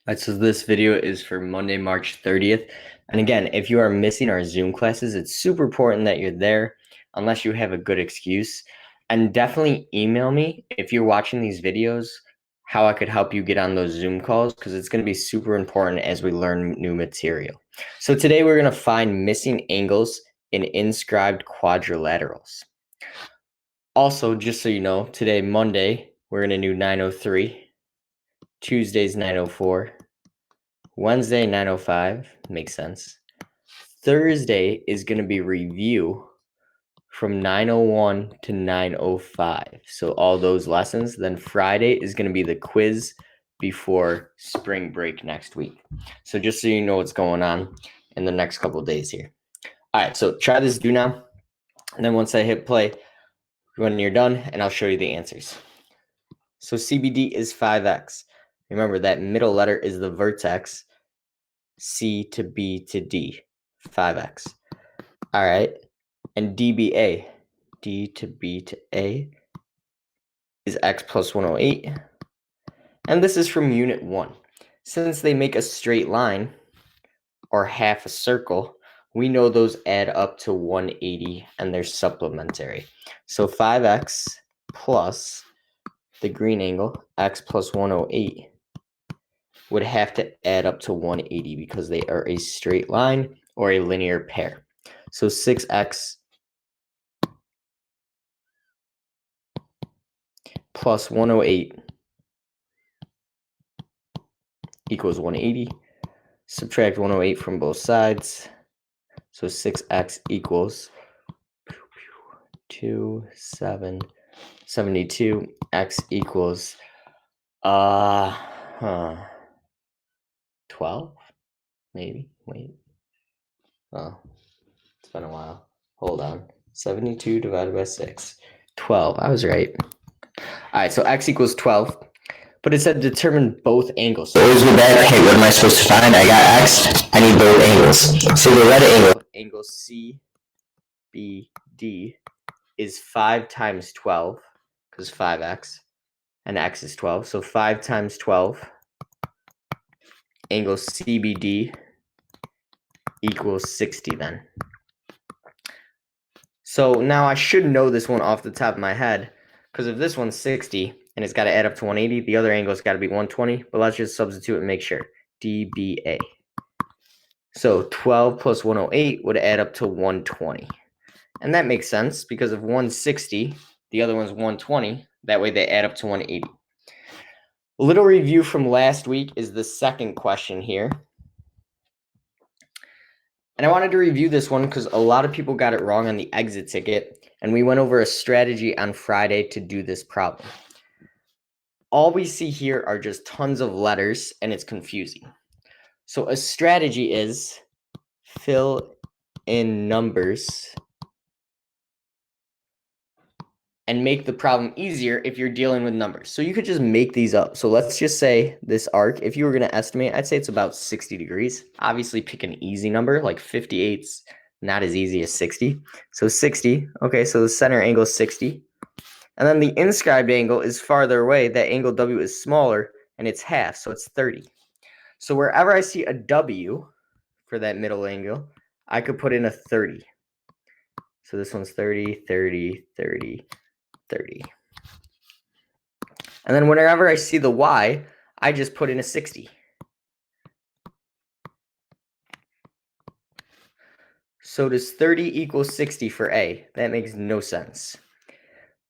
Alright, so this video is for Monday, March 30th. And again, if you are missing our Zoom classes, it's super important that you're there unless you have a good excuse. And definitely email me if you're watching these videos, how I could help you get on those Zoom calls, because it's going to be super important as we learn new material. So today we're going to find missing angles in inscribed quadrilaterals. Also, just so you know, today, Monday, we're going to do 903, Tuesday's 904, Wednesday, 905, makes sense. Thursday is going to be review from 901 to 905. So all those lessons. Then Friday is going to be the quiz before spring break next week. So just so you know what's going on in the next couple of days here. All right, so try this do now. And then once I hit play, when you're done, and I'll show you the answers. So CBD is 5x. Remember that middle letter is the vertex. C to B to D, 5x. All right. And DBA, D to B to A, is x plus 108. And this is from Unit 1. Since they make a straight line, or half a circle, we know those add up to 180, and they're supplementary. So 5x plus the green angle, x plus 108, would have to add up to 180 because they are a straight line or a linear pair. So 6x plus 108 equals 180. Subtract 108 from both sides. So 6x equals 72. X equals 12, maybe. Wait. Oh, it's been a while. Hold on. 72 divided by 6. 12. I was right. All right, so x equals 12. But it said determine both angles. So always go back, hey, what am I supposed to find? I got x, I need both angles. So the red angle CBD, is 5 times 12, because 5x, and x is 12. So 5 times 12, angle CBD equals 60 then. So now I should know this one off the top of my head, because if this one's 60 and it's got to add up to 180, the other angle's got to be 120, but let's just substitute and make sure. DBA. So 12 plus 108 would add up to 120. And that makes sense because if one's 60, the other one's 120, that way they add up to 180. A little review from last week is the second question here. And I wanted to review this one because a lot of people got it wrong on the exit ticket, and we went over a strategy on Friday to do this problem. All we see here are just tons of letters, and it's confusing. So a strategy is fill in numbers and make the problem easier if you're dealing with numbers. So you could just make these up. So let's just say this arc, if you were going to estimate, I'd say it's about 60 degrees. Obviously pick an easy number, like 58's not as easy as 60. So 60, okay, so the center angle is 60. And then the inscribed angle is farther away. That angle W is smaller, and it's half, so it's 30. So wherever I see a W for that middle angle, I could put in a 30. So this one's 30, 30, 30, 30. And then whenever I see the Y, I just put in a 60. So does 30 equal 60 for A? That makes no sense.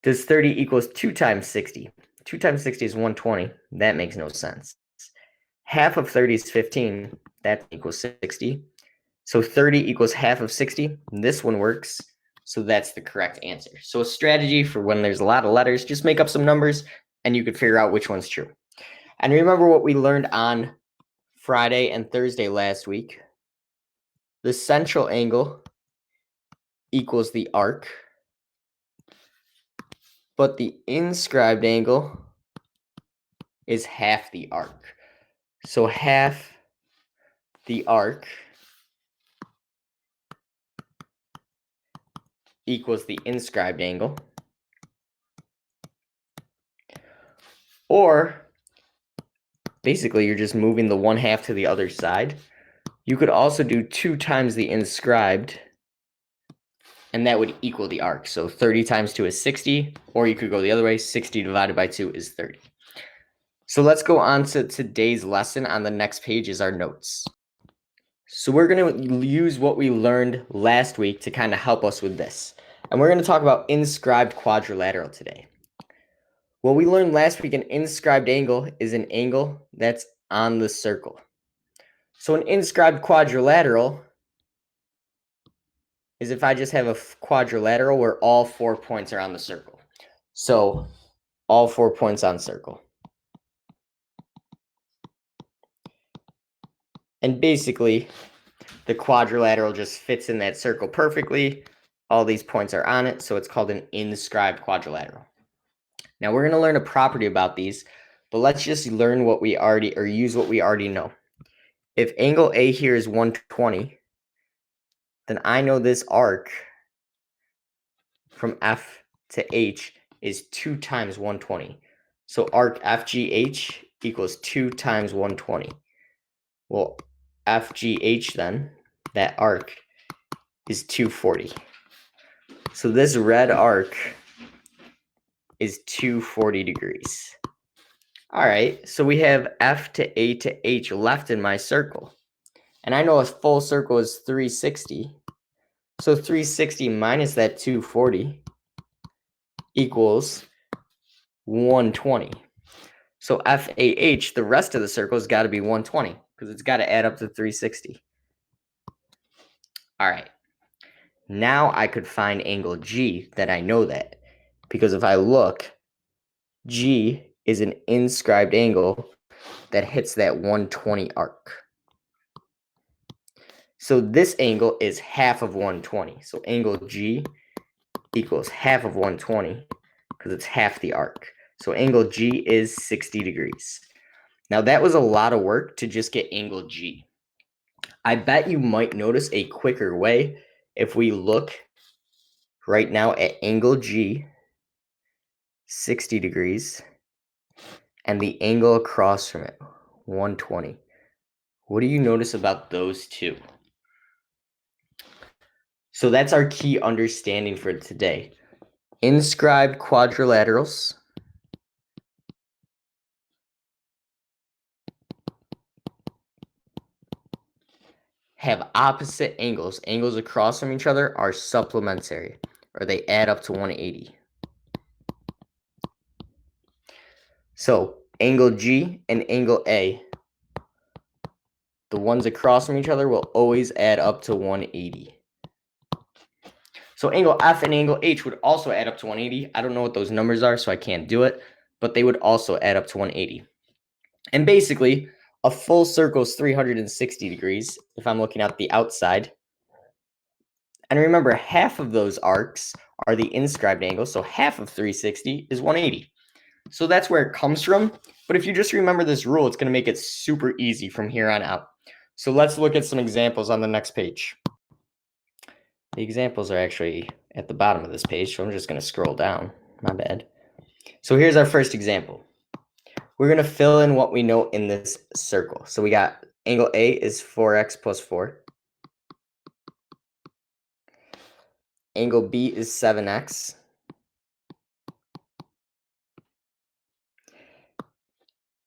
Does 30 equals 2 times 60? 2 times 60 is 120. That makes no sense. Half of 30 is 15. That equals 60. So 30 equals half of 60. This one works. So that's the correct answer. So a strategy for when there's a lot of letters, just make up some numbers and you could figure out which one's true. And remember what we learned on Friday and Thursday last week. The central angle equals the arc, but the inscribed angle is half the arc. So half the arc equals the inscribed angle. Or basically you're just moving the 1/2 to the other side. You could also do 2 times the inscribed, and that would equal the arc. So 30 times 2 is 60, or you could go the other way, 60 divided by 2 is 30. So let's go on to today's lesson. On the next page is our notes. So we're going to use what we learned last week to kind of help us with this. And we're going to talk about inscribed quadrilateral today. What we learned last week, an inscribed angle is an angle that's on the circle. So an inscribed quadrilateral is if I just have a quadrilateral where all 4 points are on the circle. So all 4 points on circle. And basically, the quadrilateral just fits in that circle perfectly. All these points are on it, so it's called an inscribed quadrilateral. Now we're going to learn a property about these, but let's just learn what we already, or use what we already know. If angle A here is 120, then I know this arc from F to H is 2 times 120. So arc FGH equals 2 times 120. Well, FGH then, that arc, is 240. So this red arc is 240 degrees. All right, so we have F to A to H left in my circle. And I know a full circle is 360. So 360 minus that 240 equals 120. So FAH, the rest of the circle, has got to be 120 because it's got to add up to 360. All right. Now I could find angle G that I know that. Because if I look, G is an inscribed angle that hits that 120 arc. So this angle is half of 120. So angle G equals half of 120 because it's half the arc. So angle G is 60 degrees. Now that was a lot of work to just get angle G. I bet you might notice a quicker way if we look right now at angle G, 60 degrees, and the angle across from it, 120. What do you notice about those two? So that's our key understanding for today. Inscribed quadrilaterals have opposite angles. Angles across from each other are supplementary, or they add up to 180. So angle G and angle A, the ones across from each other will always add up to 180. So angle F and angle H would also add up to 180. I don't know what those numbers are, so I can't do it, but they would also add up to 180. And basically, a full circle is 360 degrees if I'm looking at the outside. And remember, half of those arcs are the inscribed angle, so half of 360 is 180. So that's where it comes from. But if you just remember this rule, it's going to make it super easy from here on out. So let's look at some examples on the next page. The examples are actually at the bottom of this page, so I'm just going to scroll down. My bad. So here's our first example. We're going to fill in what we know in this circle. So we got angle A is 4x plus 4. Angle B is 7x.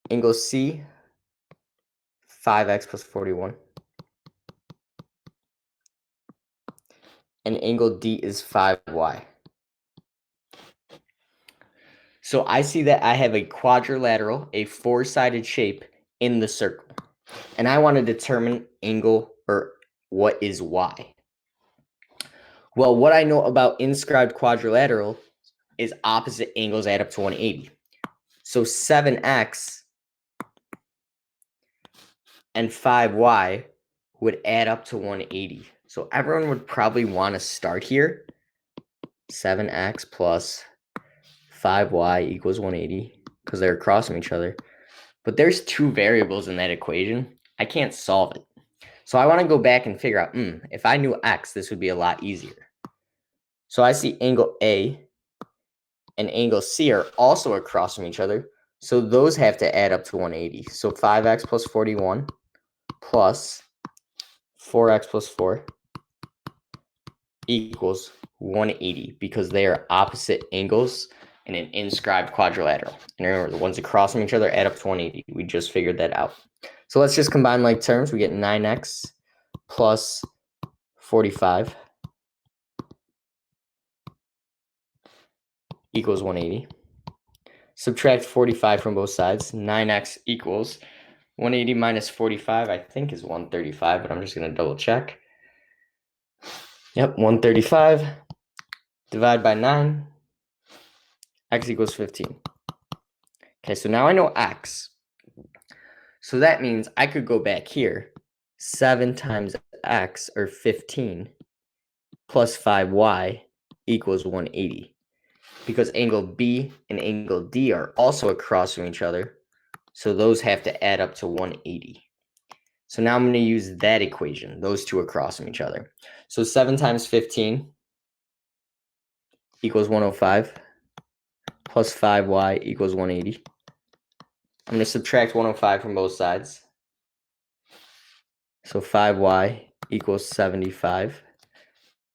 Angle C, 5x plus 41. And angle D is 5y. So I see that I have a quadrilateral, a four-sided shape in the circle. And I want to determine angle, or what is y. Well, what I know about inscribed quadrilateral is opposite angles add up to 180. So 7x and 5y would add up to 180. So everyone would probably want to start here. 7x plus 5y equals 180 because they're across from each other. But there's two variables in that equation. I can't solve it. So I want to go back and figure out, if I knew x, this would be a lot easier. So I see angle A and angle C are also across from each other. So those have to add up to 180. So 5x plus 41 plus 4x plus 4 equals 180 because they are opposite angles in an inscribed quadrilateral. And remember, the ones across from each other add up to 180. We just figured that out. So let's just combine like terms. We get 9x plus 45 equals 180. Subtract 45 from both sides. 9x equals 180 minus 45, I think, is 135, but I'm just going to double check. Yep, 135. Divide by 9. X equals 15. Okay, so now I know x. So that means I could go back here. 7 times x, or 15, plus 5y equals 180. Because angle B and angle D are also across from each other, so those have to add up to 180. So now I'm going to use that equation, those two across from each other. So 7 times 15 equals 105, plus 5y equals 180. I'm going to subtract 105 from both sides. So 5y equals 75.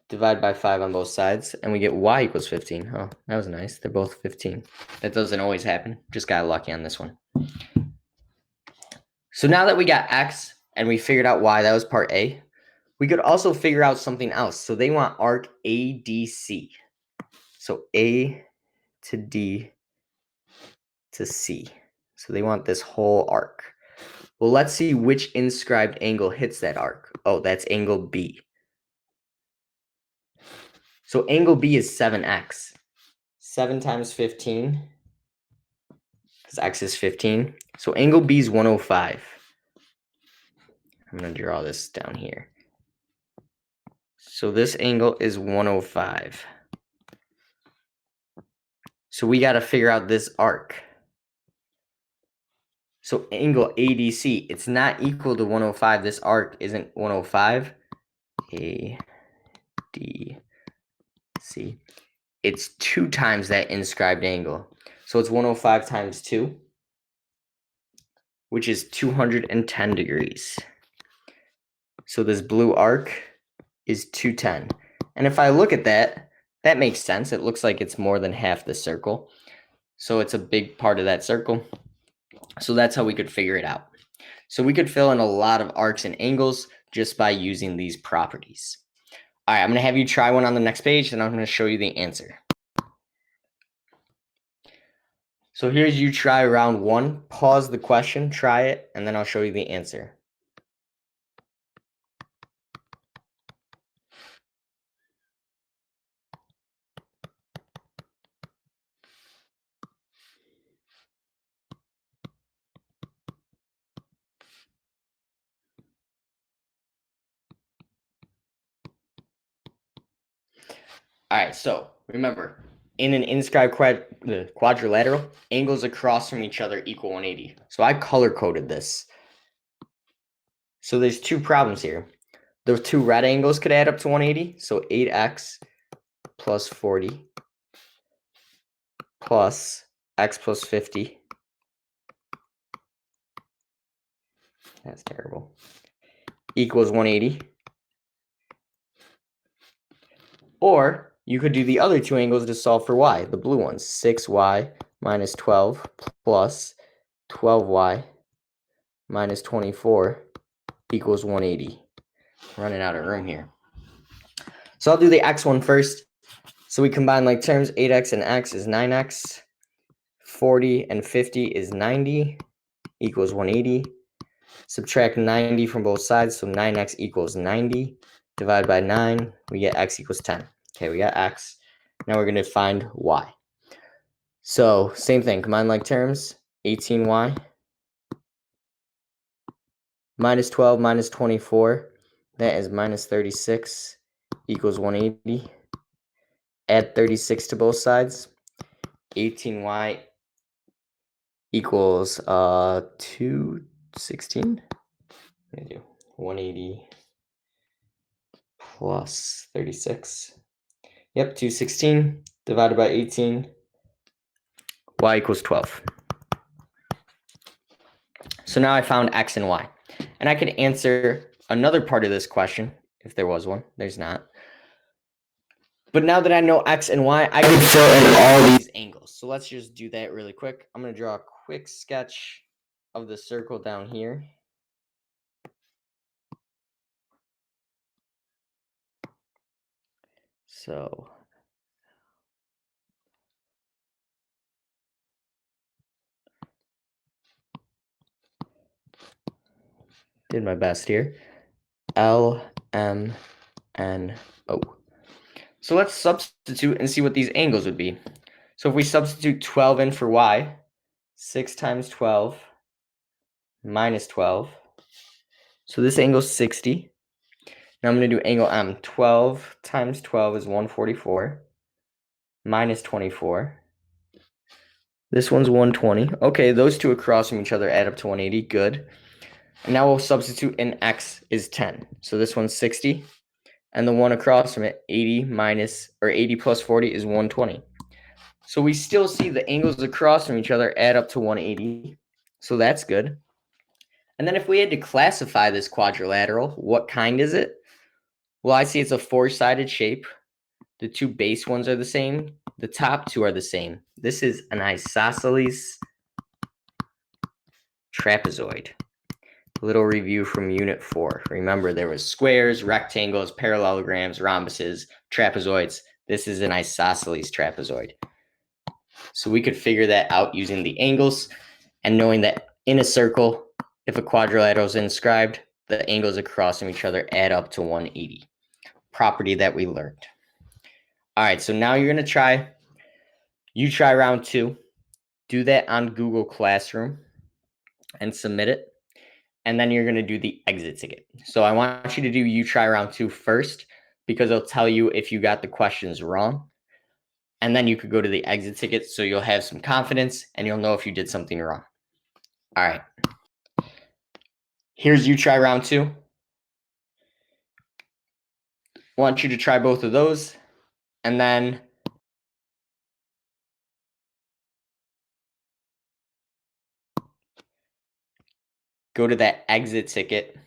Divide by 5 on both sides, and we get y equals 15. Oh, that was nice. They're both 15. That doesn't always happen. Just got lucky on this one. So now that we got x and we figured out y, that was part A, we could also figure out something else. So they want arc ADC. So A to D to C. So they want this whole arc. Well, let's see which inscribed angle hits that arc. Oh, that's angle B. So angle B is 7x. 7 times 15, because x is 15. So angle B is 105. I'm going to draw this down here. So this angle is 105. So we got to figure out this arc. So angle ADC, it's not equal to 105. This arc isn't 105. ADC. It's 2 times that inscribed angle. So it's 105 times 2, which is 210 degrees. So this blue arc is 210. And if I look at that, that makes sense. It looks like it's more than half the circle. So it's a big part of that circle. So that's how we could figure it out. So we could fill in a lot of arcs and angles just by using these properties. All right, I'm going to have you try one on the next page, and I'm going to show you the answer. So here's you try round 1. Pause the question, try it, and then I'll show you the answer. All right, so remember, in an inscribed quadrilateral, angles across from each other equal 180. So I color-coded this. So there's 2 problems here. The 2 red angles could add up to 180. So 8x plus 40 plus x plus 50. That's terrible. Equals 180. Or you could do the other 2 angles to solve for y, the blue ones. 6y minus 12 plus 12y minus 24 equals 180. Running out of room here. So I'll do the x one first. So we combine like terms. 8x and x is 9x. 40 and 50 is 90 equals 180. Subtract 90 from both sides, so 9x equals 90. Divide by 9, we get x equals 10. Okay, we got x. Now we're going to find y. So same thing, combine like terms. 18y minus 12 minus 24, that is minus 36 equals 180. Add 36 to both sides. 18y equals 216. I'm going to do 180 plus 36. Yep, 216 divided by 18. Y equals 12. So now I found X and Y. And I could answer another part of this question, if there was one. There's not. But now that I know X and Y, I can fill in all these angles. So let's just do that really quick. I'm going to draw a quick sketch of the circle down here. So did my best here. L, M, N, O. So let's substitute and see what these angles would be. So if we substitute 12 in for Y, 6 times 12 minus 12. So this angle is 60. Now I'm going to do angle M. 12 times 12 is 144 minus 24. This one's 120. Okay, those two across from each other add up to 180. Good. And now we'll substitute in X is 10. So this one's 60. And the one across from it, 80 plus 40 is 120. So we still see the angles across from each other add up to 180. So that's good. And then if we had to classify this quadrilateral, what kind is it? Well, I see it's a four-sided shape. The two base ones are the same. The top two are the same. This is an isosceles trapezoid. Little review from Unit 4. Remember, there was squares, rectangles, parallelograms, rhombuses, trapezoids. This is an isosceles trapezoid. So we could figure that out using the angles and knowing that in a circle, if a quadrilateral is inscribed, the angles across from each other add up to 180. Property that we learned. All right, so now you're going to try round 2. Do that on Google Classroom and submit it. And then you're going to do the exit ticket. So I want you to do you try round 2 first because it'll tell you if you got the questions wrong. And then you could go to the exit ticket so you'll have some confidence and you'll know if you did something wrong. All right. Here's you try round 2. Want you to try both of those. And then go to that exit ticket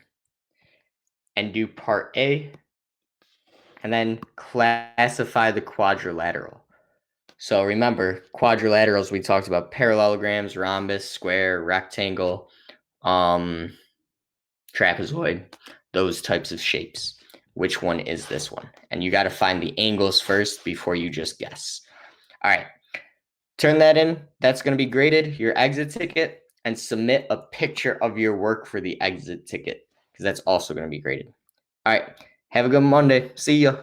and do part A. And then classify the quadrilateral. So remember, quadrilaterals, we talked about parallelograms, rhombus, square, rectangle, trapezoid, those types of shapes. Which one is this one? And you got to find the angles first before you just guess. All right, turn that in. That's going to be graded, your exit ticket, and submit a picture of your work for the exit ticket because that's also going to be graded. All right, have a good Monday. See ya.